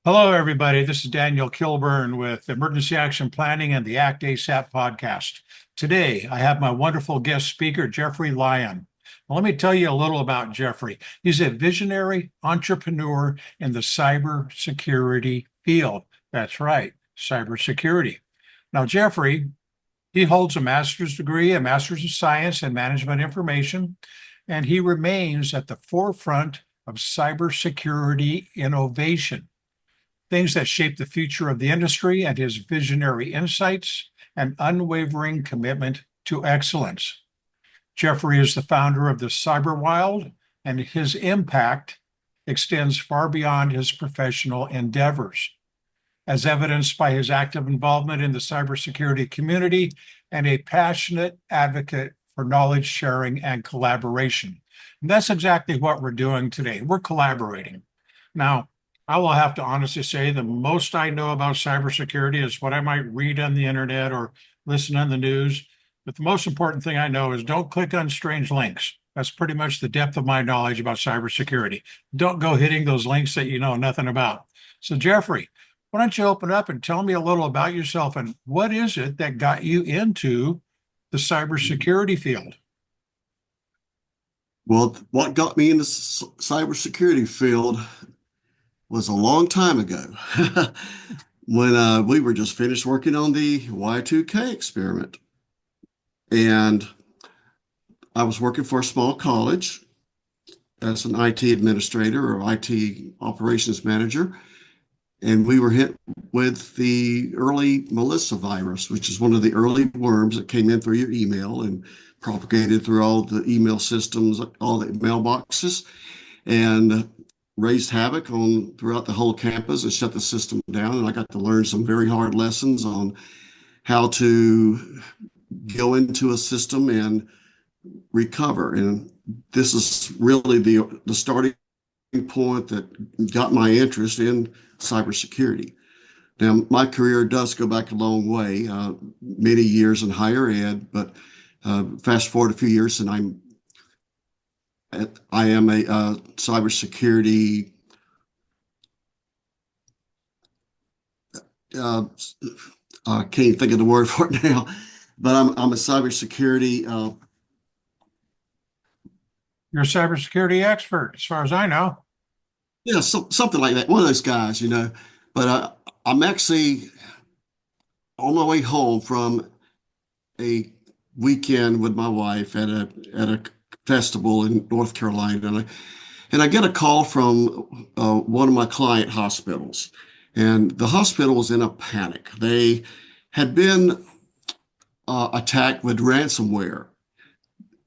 Hello, everybody. This is Daniel Kilburn with Emergency Action Planning and the Act ASAP podcast. Today, I have my wonderful guest speaker, Jeffrey Lyon. Well, let me tell you a little about Jeffrey. He's a visionary entrepreneur in the cybersecurity field. That's right, cybersecurity. Now, Jeffrey, he holds a master's degree, a master's of science in management information, and he remains at the forefront of cybersecurity innovation, things that shape the future of the industry, and his visionary insights and unwavering commitment to excellence. Jeffrey is the founder of the Cyberwild, and his impact extends far beyond his professional endeavors, as evidenced by his active involvement in the cybersecurity community and a passionate advocate for knowledge sharing and collaboration. And that's exactly what we're doing today. We're collaborating. Now, I will have to honestly say the most I know about cybersecurity is what I might read on the internet or listen on the news. But the most important thing I know is don't click on strange links. That's pretty much the depth of my knowledge about cybersecurity. Don't go hitting those links that you know nothing about. So, Jeffrey, why don't you open up and tell me a little about yourself and what is it that got you into the cybersecurity field? Well, what got me in the cybersecurity field was a long time ago when we were just finished working on the Y2K experiment. And I was working for a small college as an IT administrator or IT operations manager. And we were hit with the early Melissa virus, which is one of the early worms that came in through your email and propagated through all the email systems, all the mailboxes, and raised havoc on throughout the whole campus and shut the system down. And I got to learn some very hard lessons on how to go into a system and recover. And this is really the starting point that got my interest in cybersecurity. Now, my career does go back a long way, many years in higher ed, but fast forward a few years and I am a cybersecurity uh, I can't think of the word for it now, but I'm a cybersecurity You're a cybersecurity expert, as far as I know. yeah, something like that. One of those guys, you know. But I'm actually on my way home from a weekend with my wife at a festival in North Carolina, and I get a call from one of my client hospitals, and the hospital was in a panic. They had been attacked with ransomware.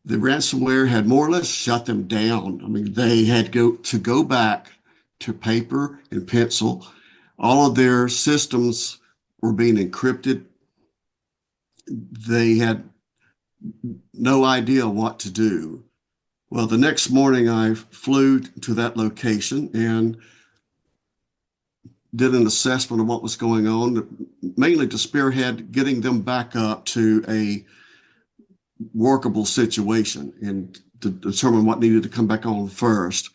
The ransomware had more or less shut them down. I mean, they had to go back to paper and pencil. All of their systems were being encrypted. They had no idea what to do. Well, the next morning I flew to that location and did an assessment of what was going on, mainly to spearhead getting them back up to a workable situation and to determine what needed to come back on first.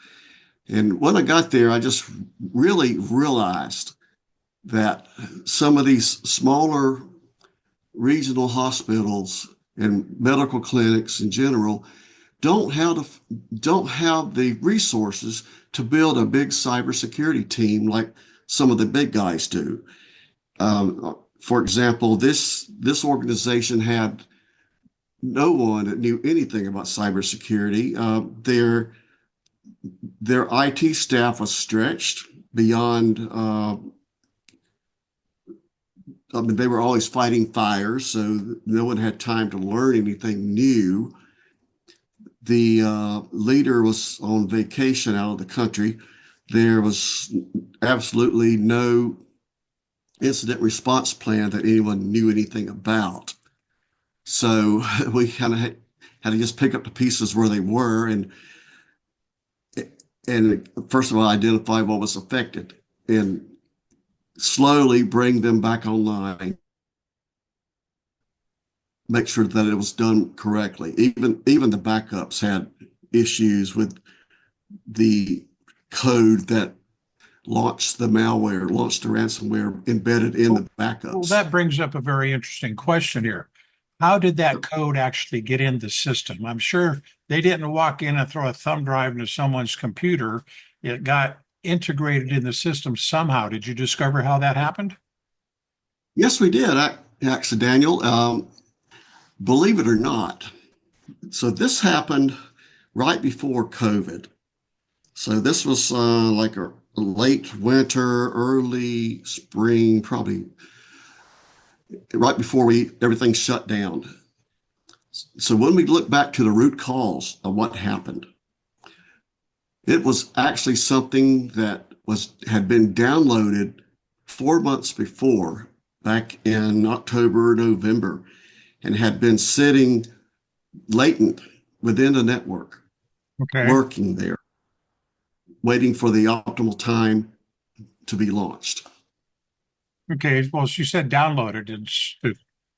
And when I got there, I just really realized that some of these smaller regional hospitals and medical clinics in general don't have the resources to build a big cybersecurity team like some of the big guys do. For example, this organization had no one that knew anything about cybersecurity. Their IT staff was stretched beyond. I mean, they were always fighting fires, so no one had time to learn anything new. The leader was on vacation out of the country. There was absolutely no incident response plan that anyone knew anything about. So we kind of had to just pick up the pieces where they were and first of all identify what was affected and slowly bring them back online, make sure that it was done correctly. Even the backups had issues with the code that launched the malware, launched the ransomware embedded in Well, the well, backups. that brings up a very interesting question here. How did that code actually get in the system? I'm sure they didn't walk in and throw a thumb drive into someone's computer. It got integrated in the system somehow. Did you discover how that happened? Yes, we did. Actually, Daniel, believe it or not. So this happened right before COVID. So this was like a late winter, early spring, probably right before we everything shut down. So when we look back to the root cause of what happened, it was actually something that was had been downloaded 4 months before, back in October, November, and had been sitting latent within the network, Okay. lurking there, waiting for the optimal time to be launched. Okay. Well, she said downloaded.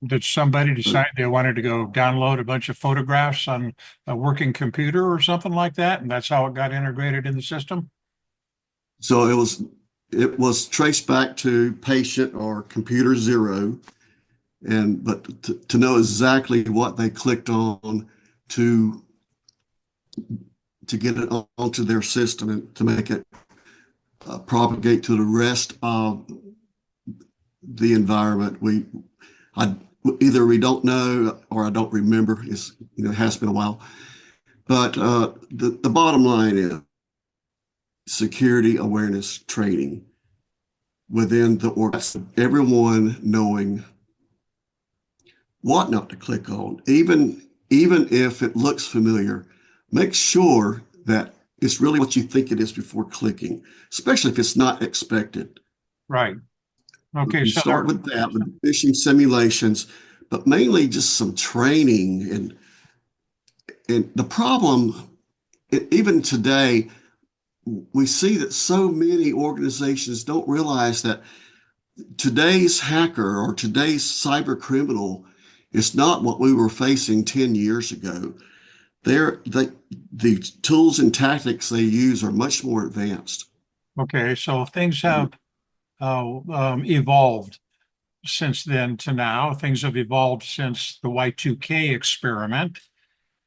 Did somebody So, decide they wanted to go download a bunch of photographs on a working computer or something like that? And that's how it got integrated in the system? so it was traced back to patient or computer zero, and but to know exactly what they clicked on to to get it onto their system and to make it propagate to the rest of the environment. I either we don't know or I don't remember. It has been a while. But the bottom line is security awareness training within the organization, everyone knowing what not to click on, even if it looks familiar. Make sure that it's really what you think it is before clicking, especially if it's not expected. Right. Okay. You So start with that, with phishing simulations, but mainly just some training. And the problem, even today, we see that so many organizations don't realize that today's hacker or today's cyber criminal is not what we were facing 10 years ago. The tools and tactics they use are much more advanced. okay. So things have evolved since then to now. Things have evolved since the Y2K experiment.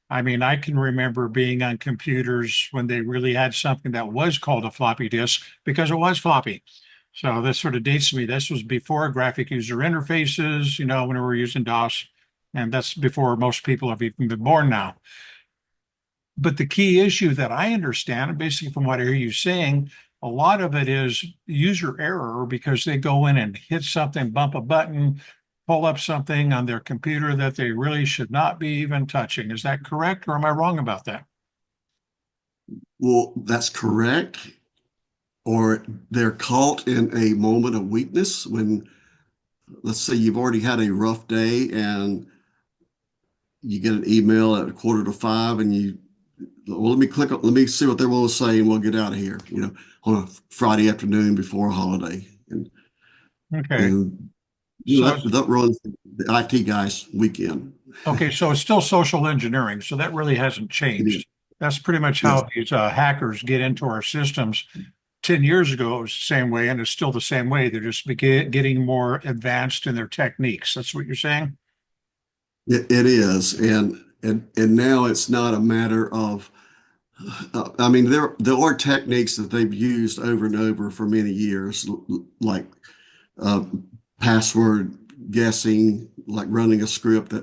I mean, I can remember being on computers when they really had something that was called a floppy disk because it was floppy. So this sort of dates me. This was before graphic user interfaces, when we were using DOS. And that's before most people have even been born now. But the key issue that I understand, and basically from what I hear you saying, a lot of it is user error because they go in and hit something, bump a button, pull up something on their computer that they really should not be even touching. Is that correct, or am I wrong about that? Well, that's correct. Or they're caught in a moment of weakness when, let's say, you've already had a rough day and you get an email at 4:45 and well, let me see what they want to say and we'll get out of here, on a Friday afternoon before a holiday. Okay. And So, that runs the IT guy's weekend. okay, so it's still social engineering. So that really hasn't It is. changed. That's pretty much Yes, how these hackers get into our systems. 10 years ago, it was the same way, and it's still the same way. They're just getting more advanced in their techniques. That's what you're saying? it is. And now it's not a matter of, I mean, there are techniques that they've used over and over for many years, like uh, password guessing, like running a script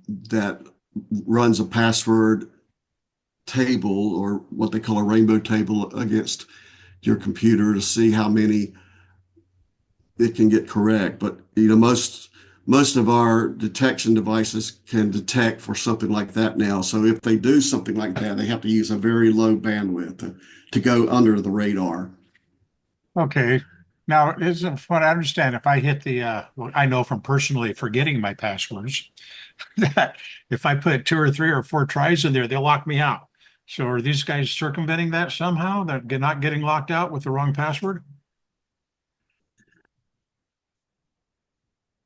that runs a password table or what they call a rainbow table against your computer to see how many it can get correct. But most of our detection devices can detect for something like that now. So if they do something like that, they have to use a very low bandwidth to go under the radar. Okay. Now, isn't from what I understand, if I hit well, I know from personally forgetting my passwords that if I put two or three or four tries in there, they'll lock me out. So are these guys circumventing that somehow? They're not getting locked out with the wrong password?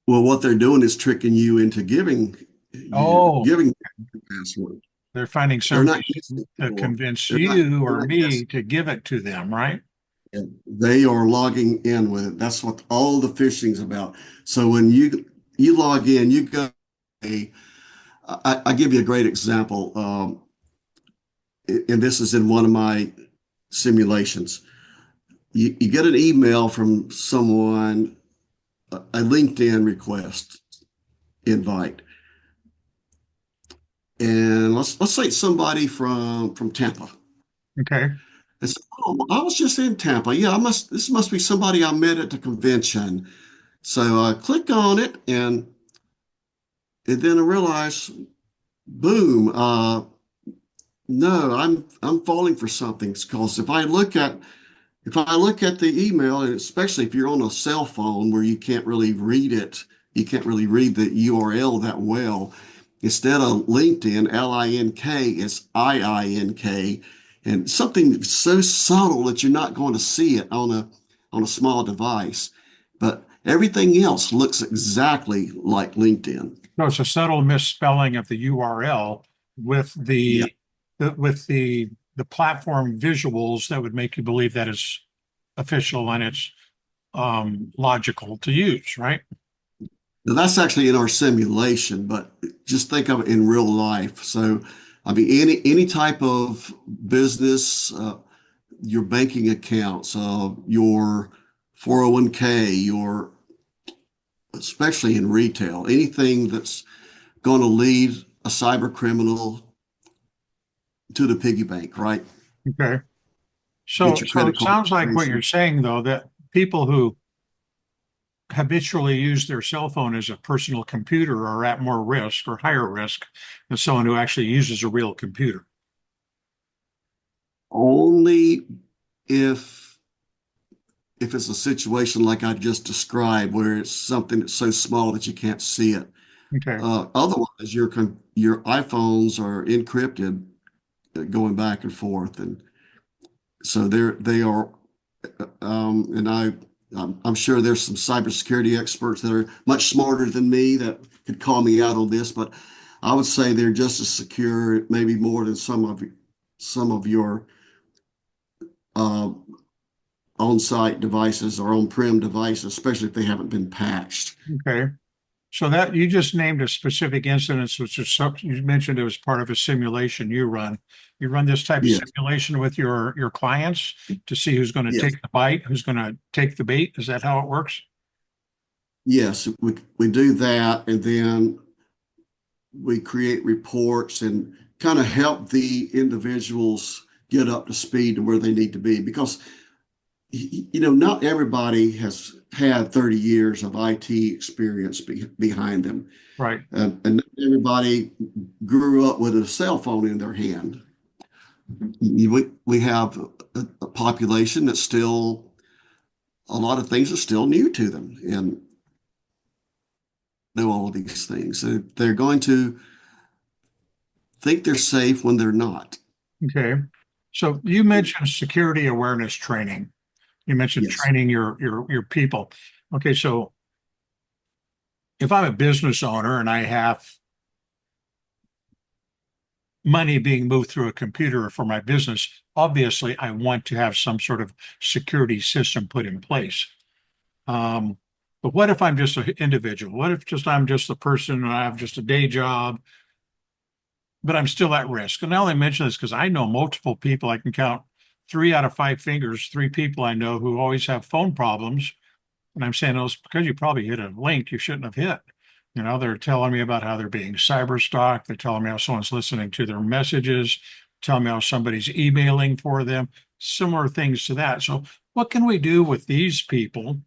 Well, what they're doing is tricking you into Oh, giving the password. they're finding They're some not reason guessing to anymore. convince They're not you they're or not me guessing. to give it to them, right? And they are logging in with it. That's what all the phishing's about. So when you log in, you go. I give you a great example, and this is in one of my simulations. You get an email from someone, a LinkedIn request invite, and let's say it's somebody from Tampa. Okay. It's, oh, I was just in Tampa. Yeah, I must. This must be somebody I met at the convention. So I click on it, and then I realize, boom, no, I'm falling for something. Because if I look at the email, and especially if you're on a cell phone where you can't really read it, you can't really read the URL that well. Instead of LinkedIn, LINK, it's IINK, and something so subtle that you're not going to see it on a small device. But everything else looks exactly like LinkedIn. So it's a subtle misspelling of the URL with Yeah. the platform visuals that would make you believe that it's official and it's logical to use, right? Now, that's actually in our simulation, but just think of it in real life. So, I mean, any type of business, your banking accounts, your 401k, your especially in retail, anything that's going to lead a cyber criminal to the piggy bank, right? Okay. Get So your so credit it card sounds like what you're information. saying though, that people who habitually use their cell phone as a personal computer are at more risk or higher risk than someone who actually uses a real computer. Only if if it's a situation like I just described, where it's something that's so small that you can't see it. Okay. Otherwise, your iPhones are encrypted, going back and forth, and so they are. And I'm sure there's some cybersecurity experts that are much smarter than me that could call me out on this, but I would say they're just as secure, maybe more than some of your uh, on-site devices or on-prem devices, especially if they haven't been patched. Okay. So that you just named a specific incident, which is something you mentioned it was part of a simulation you run. You run this type of Yes, simulation with your clients to see who's going to yes, take the bite, who's going to take the bait. Is that how it works? yes. We do that, and then we create reports and kind of help the individuals get up to speed to where they need to be because not everybody has had 30 years of IT experience behind them, Right. and not everybody grew up with a cell phone in their hand. We have a population that's still, a lot of things are still new to them and know all of these things. So they're going to think they're safe when they're not. Okay. So you mentioned security awareness training. You mentioned Yes. training your people. Okay, so if I'm a business owner and I have money being moved through a computer for my business, obviously I want to have some sort of security system put in place. Um, but what if I'm just an individual? What if just I'm just a person and I have just a day job, but I'm still at risk? And I only mention this because I know multiple people. I can count three out of five fingers, three people I know who always have phone problems. And I'm saying, oh, it's because you probably hit a link you shouldn't have hit. They're telling me about how they're being cyber stalked. They're telling me how someone's listening to their messages, telling me how somebody's emailing for them, similar things to that. So, what can we do with these people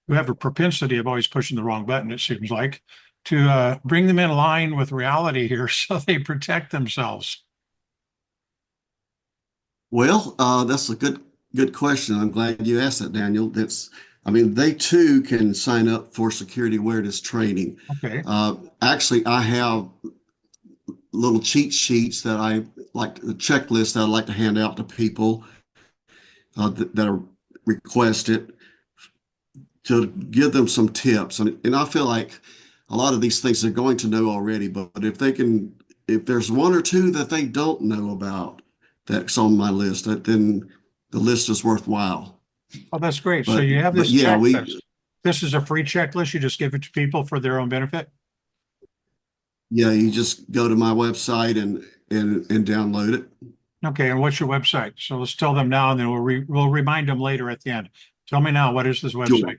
who have a propensity of always pushing the wrong button, it seems like, to bring them in line with reality here so they protect themselves? Well, that's a good question. I'm glad you asked that, Daniel. I mean, they too can sign up for security awareness training. Okay. Actually, I have little cheat sheets that I like, the checklist that I like to hand out to people that are requested to give them some tips. And I feel like a lot of these things they're going to know already, but if there's one or two that they don't know about that's on my list, then the list is worthwhile. Oh, that's great. So But you have but this yeah, checklist. This is a free checklist. You just give it to people for their own benefit. you just go to my website and download it. Okay, and what's your website? So let's tell them now, and then we'll remind them later at the end. Tell me now, what is this Sure. website?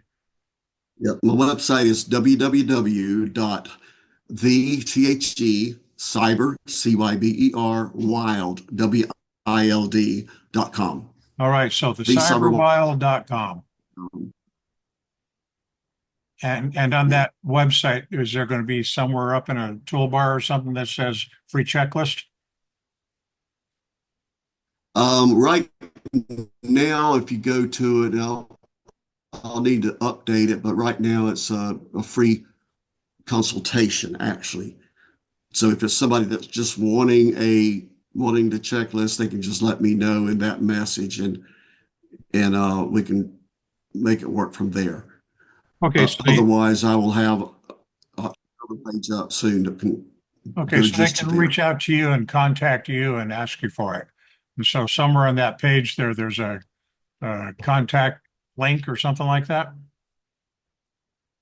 Yeah, my website is www.cyber, C-Y-B-E-R, wild.com. All right, so the The cyber, cyberwild.com. And on yeah. that website, is there going to be somewhere up in a toolbar or something that says free checklist? Right now, if you go to it, I'll need to update it, but right now it's a free consultation, actually. So if it's somebody that's just wanting the checklist, they can just let me know in that message, and we can make it work from there. Okay, Otherwise, I will have another page up soon that can okay, go so they just to can there. reach out to you and contact you and ask you for it. And so somewhere on that page there, there's a contact link or something like that.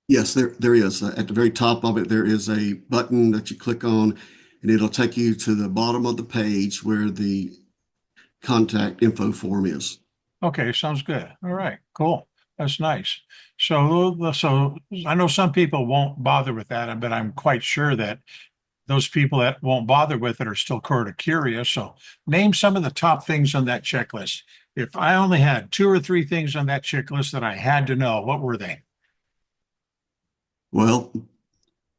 Yes, there is. At the very top of it, there is a button that you click on, and it'll take you to the bottom of the page where the contact info form is. Okay, sounds good. All right, cool. That's nice. So I know some people won't bother with that, but I'm quite sure that those people that won't bother with it are still sort of curious. So name some of the top things on that checklist. If I only had two or three things on that checklist that I had to know, what were they? Well,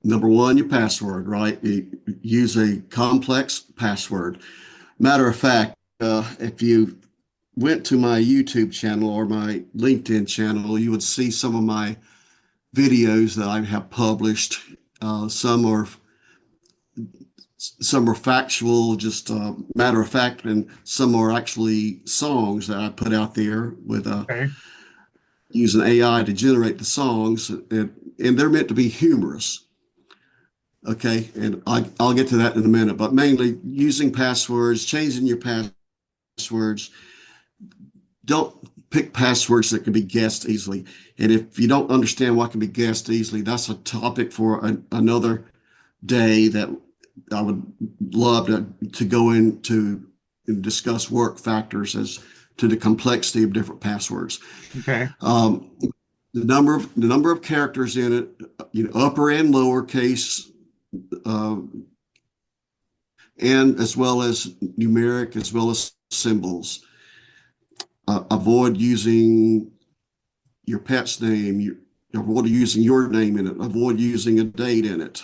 number one, your password, right? You use a complex password. Matter of fact, if you went to my YouTube channel or my LinkedIn channel, you would see some of my videos that I have published. Some are factual, just matter of fact, and some are actually songs that I put out there with Okay. using AI to generate the songs, and they're meant to be humorous. Okay, and I'll get to that in a minute, but mainly using passwords, changing your passwords. Don't pick passwords that can be guessed easily. And if you don't understand what can be guessed easily, that's a topic for another day that I would love to go into and discuss work factors as to the complexity of different passwords. Okay. Um, the number of characters in it, upper and lower case, uh, and as well as numeric as well as symbols. Avoid using your pet's name. Avoid using your name in it. Avoid using a date in it.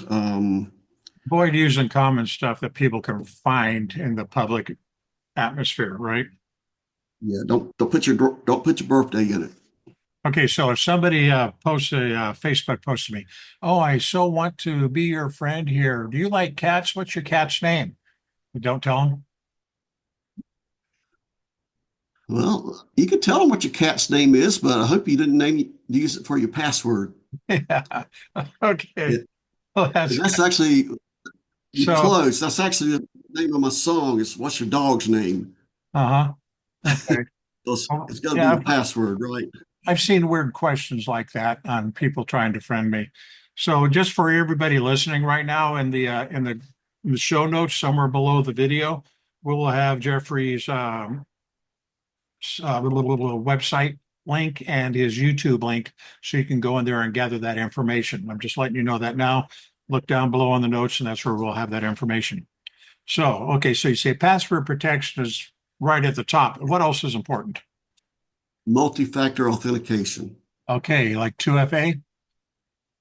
Avoid using common stuff that people can find in the public atmosphere, right? Yeah, don't put your birthday in it. Okay, so if somebody posts a Facebook post to me, oh, I so want to be your friend here. Do you like cats? What's your cat's name? Don't tell Well, you can tell them what your cat's name is, but I hope you didn't use it for your password. them. Yeah. Okay. It, Well, that's and good. that's actually you So, close. That's actually the name of my song. It's what's your dog's name? uh-huh. Okay. Well, It's got to be yeah, the password, right? I've seen weird questions like that on people trying to friend me. So just for everybody listening right now in the show notes somewhere below the video, we will have Jeffrey's little website link and his YouTube link so you can go in there and gather that information. I'm just letting you know that now. Look down below on the notes and that's where we'll have that information. So, okay, so you say password protection is right at the top. What else is important? Multi-factor authentication. Okay, like 2FA?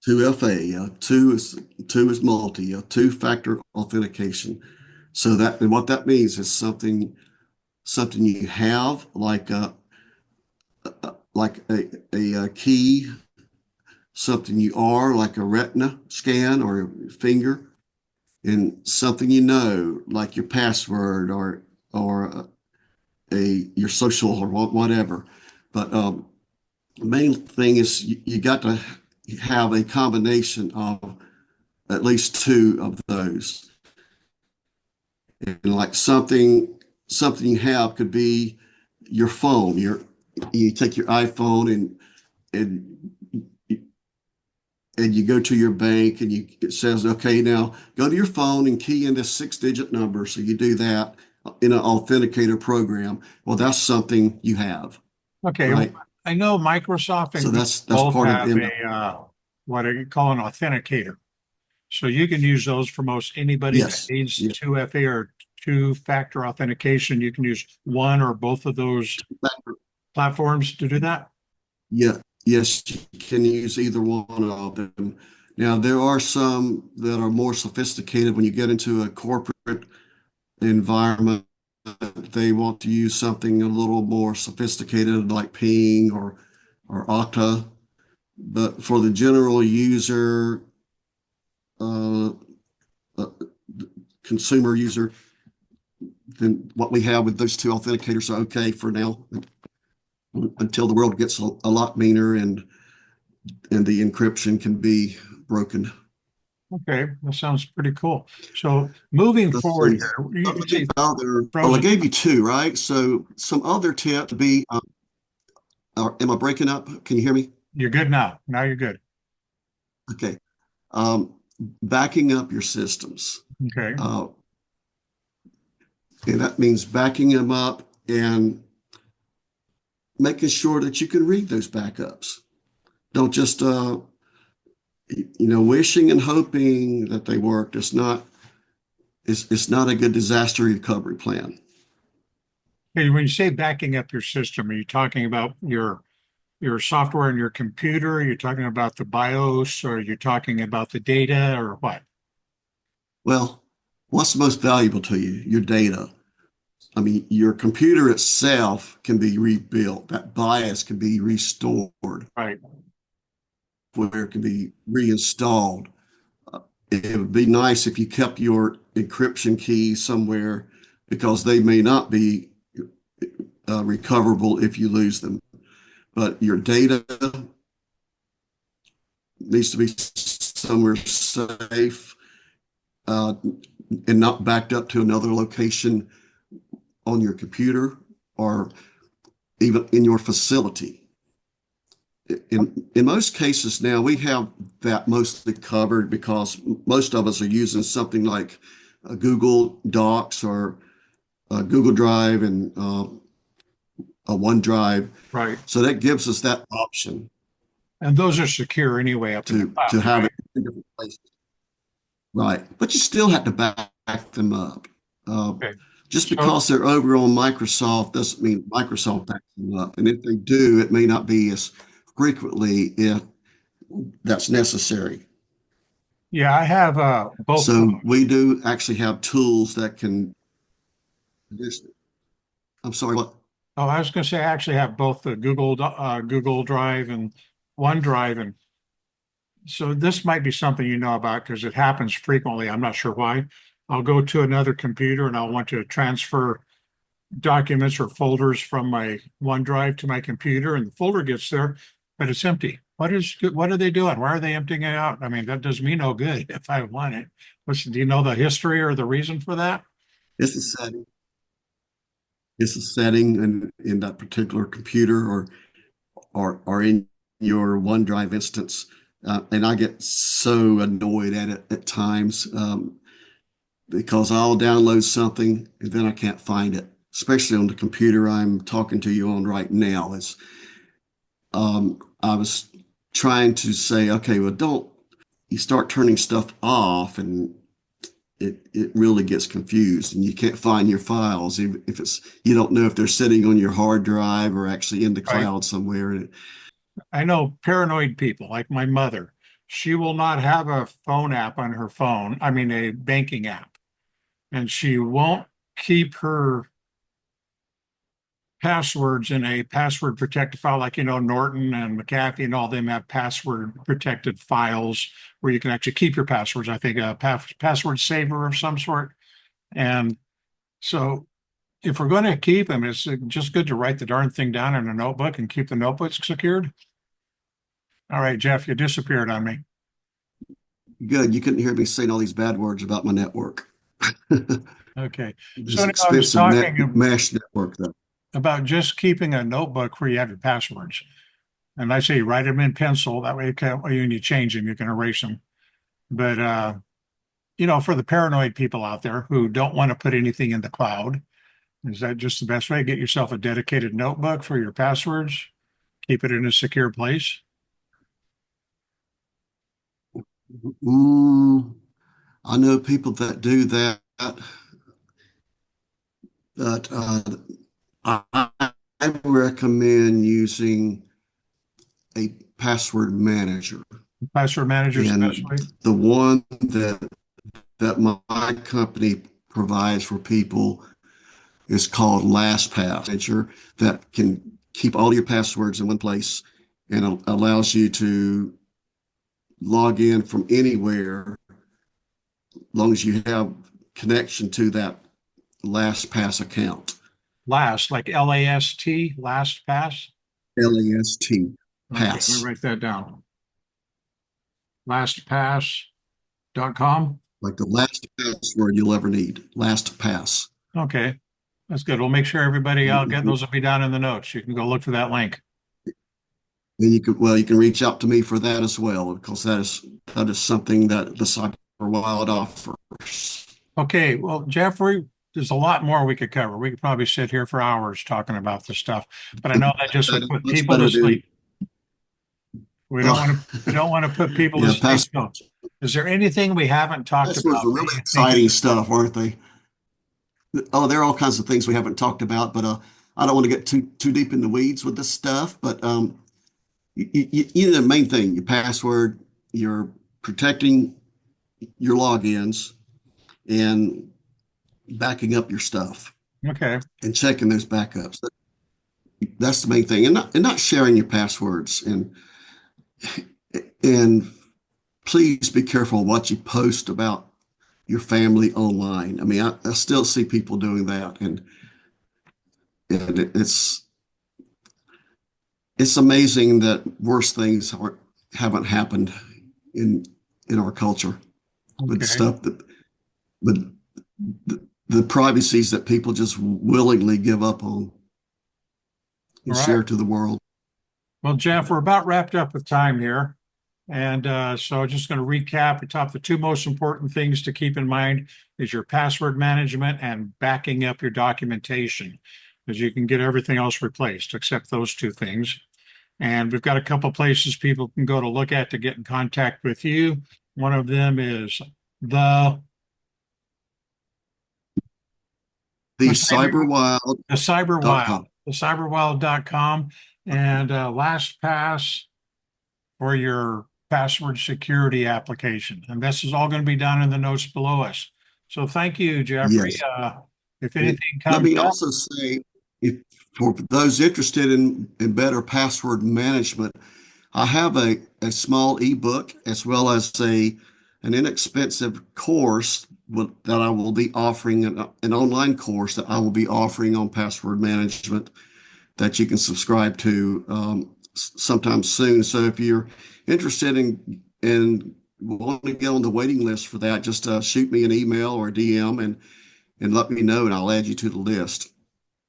2FA. Two is multi. Two-factor authentication. So that and what that means is something you have like a key, something you are like a retina scan or a finger, and something like your password or your social or whatever. But the main thing is you got to have a combination of at least two of those. And like something you have could be your phone. You take your iPhone and and you go to your bank and it says, okay, now go to your phone and key in this 6-digit number. So you do that in an authenticator program. Well, that's something you have, Okay, well, right? I know Microsoft So and Google that's both part of have the what do you call an authenticator. So you can use those for most anybody that yes, needs yeah, 2FA or two-factor authentication. You can use one or both of those platforms to do that. yeah, yes, you can use either one of them. Now there are some that are more sophisticated when you get into a corporate environment. They want to use something a little more sophisticated like Ping or Okta. But for the general user, uh, uh, consumer user, then what we have with those two authenticators are okay for now until the world gets a lot meaner and the encryption can be broken. Okay, that sounds pretty cool. So moving Let's forward see. here, Some you of the say other, well, I frozen. gave you two, right? So some other tip to be, am I breaking up? Can you hear me? You're good now. Now you're good. Okay. Um, Backing up your systems. Okay. Uh, and that means backing them up and making sure that you can read those backups. Don't just, wishing and hoping that they work. It's not a good disaster recovery plan. Hey, when you say backing up your system, are you talking about your software in your computer? Are you talking about the BIOS, or are you talking about the data, or what? Well, what's the most valuable to you? Your data. I mean, your computer itself can be rebuilt. That BIOS can be restored, Right. where it can be reinstalled. It would be nice if you kept your encryption keys somewhere because they may not be recoverable if you lose them. But your data needs to be somewhere safe and not backed up to another location on your computer or even in your facility. In most cases now, we have that mostly covered because most of us are using something like Google Docs or Google Drive and a OneDrive. Right. So that gives us that option And those are secure anyway up in the to cloud, have right? it in different places. Right. But you still have to back them up. Uh, Okay. just So because they're over on Microsoft doesn't mean Microsoft backs them up. And if they do, it may not be as frequently if that's necessary. yeah, I have both of So those. we do actually have tools that can. I'm sorry, what? Oh, I was going to say I actually have both the Google Drive and OneDrive, and so this might be something you know about because it happens frequently. I'm not sure why. I'll go to another computer and I'll want to transfer documents or folders from my OneDrive to my computer, and the folder gets there, but it's empty. What are they doing? Why are they emptying it out? I mean, that does me no good if I want it. Do you know the history or the reason for that? It's a setting. It's a setting in that particular computer or in your OneDrive instance. And I get so annoyed at it at times because I'll download something and then I can't find it, especially on the computer I'm talking to you on right now. I was trying to say, okay, well, don't you start turning stuff off and it really gets confused and you can't find your files if it's you don't know if they're sitting on your hard drive or actually in the Right. cloud somewhere. I know paranoid people like my mother. She will not have a phone app on her phone. I mean, a banking app, and she won't keep her passwords in a password protected file, like, Norton and McAfee and all them have password protected files where you can actually keep your passwords. I think a password saver of some sort. And so if we're going to keep them, it's just good to write the darn thing down in a notebook and keep the notebooks secured. All right, Jeff, you disappeared on me. Good, you couldn't hear me saying all these bad words about my network. Okay. So This now I was expensive talking, mesh network though. about just keeping a notebook where you have your passwords. And I say write them in pencil. That way, when you change them, you can erase them. But for the paranoid people out there who don't want to put anything in the cloud, is that just the best way? Get yourself a dedicated notebook for your passwords, keep it in a secure place. Mm, I know people that do that, but I recommend using a password manager. Password manager, And especially. the one that my company provides for people is called LastPass manager that can keep all your passwords in one place and allows you to log in from anywhere as long as you have connection to that LastPass account. Last, like LAST, last pass. LAST Okay, let me pass, write that down. Lastpass.com. like the last password you'll ever need. LastPass. Okay, that's good. We'll make sure everybody out get those will be down in the notes. You can go look for that link. And you can reach out to me for that as well, because that is something that the Cyber Wild offers. Okay, well, Jeffrey, there's a lot more we could cover. We could probably sit here for hours talking about this stuff, but I know that just would put Much people to better than sleep. We don't want to, oh, we don't want to put people to yeah, sleep. So, is there anything we haven't talked passwords about are that really you think exciting stuff, aren't they? Oh, there are all kinds of things we haven't talked about, but I don't want to get too deep in the weeds with this stuff. But the main thing, your password, you're protecting your logins and backing up your stuff okay, and checking those backups. That's the main thing, and not sharing your passwords. And please be careful what you post about your family online. I mean, I still see people doing that, and it's amazing that worse things haven't happened in in our culture with okay, stuff that but the privacies that people just willingly give up on all and right. share to the world. Well, Jeff, we're about wrapped up with time here. And so just going to recap the top, the two most important things to keep in mind is your password management and backing up your documentation, because you can get everything else replaced except those two things. And we've got a couple places people can go to look at to get in contact with you. One of them is the, The what's the name of it? cyberwild.com. The Cyberwild, the cyberwild.com, and LastPass for your password security application. And this is all going to be down in the notes below us. So thank you, Jeffrey. Yes. If And anything let comes me up, also say, if for those interested in better password management, I have a small ebook as well as an inexpensive course that I will be offering, an online course that I will be offering on password management that you can subscribe to sometime soon. So if you're interested in want to get on the waiting list for that, just shoot me an email or a DM and let me know, and I'll add you to the list.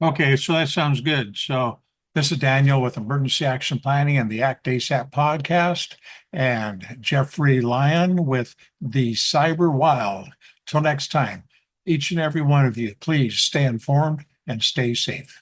okay, so that sounds good. So this is Daniel with Emergency Action Planning and the Act ASAP podcast, and Jeffrey Lyon with the Cyber Wild. Till next time, each and every one of you, please stay informed and stay safe.